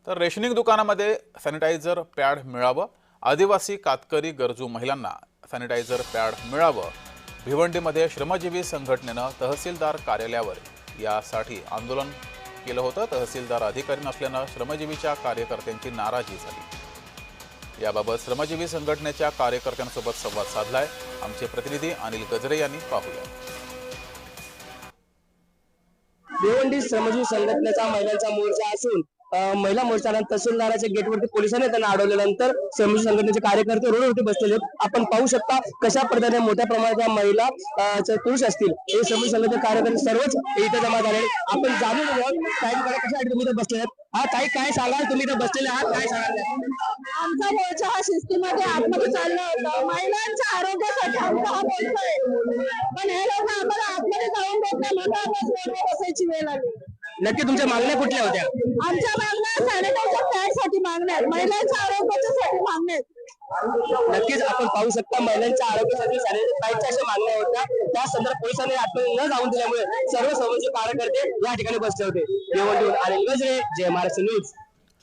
तर रेशनिंग दुकानामध्ये sanitiser pad मिळावं, आदिवासी कातकरी गरजू महिलांना सॅनिटायझर पॅड मिळावं, भिवंडीमध्ये श्रमजीवी संघटनेनं तहसीलदार कार्यालयावर यासाठी आंदोलन केलं होतं। तहसीलदार अधिकारी नसल्यानं श्रमजीवीच्या कार्यकर्त्यांची नाराजी झाली। याबाबत श्रमजीवी संघटनेच्या कार्यकर्त्यांसोबत संवाद साधलाय आमचे प्रतिनिधी अनिल गजरे यांनी। पाहूया। भिवंडी श्रमजीवी संघटनेचा महिलांचा मोर्चा असून महिला मोर्चाला तहसीलदाराच्या गेटवरती पोलिसांनी त्यांना अडवल्यानंतर श्रमजीवी संघटनेचे कार्यकर्ते रोडवरती बसलेले आपण पाहू शकता। कशा पद्धतीने मोठ्या प्रमाणात महिला पुरुष असतील हे श्रमजीवी संघटनेचे कार्यकर्ते सर्वच इथे जमा झाले। आपण जाणून घेऊया काही कशासाठी तुम्ही इथे बसले आहेत। हा ताई, काय सांगाल, तुम्ही इथे बसलेले आहात, काय सांगाल? आमचा मोर्चा हा शिस्तीमध्ये आतमध्ये चालला होता। महिलांच्या आरोग्यासाठी आमचा हा मोर्चा आहे, पण हे लोक आम्हाला आतमध्ये जाऊन देत नाही, म्हणून आम्हाला रोडवर बसायची वेळ आली। नक्की तुमच्या मागण्या कुठल्या होत्या? आमच्या मागण्या सॅनिटायझर पॅडसाठी मागण्या आहेत, महिलांच्या आरोग्यासाठी मागण्या आहेत। नक्कीच आपण पाहू शकता महिलांच्या आरोग्यासाठी सॅनिटायझर पॅडच्या अशा मागण्या होत्या। त्या संदर्भात पोलिसांनी आतमध्ये न जाऊन दिल्यामुळे सर्व श्रमजीवी कार्यकर्ते या ठिकाणी बसले होते। भिवंडीहून अनिल गजरे, जय महाराष्ट्र न्यूज।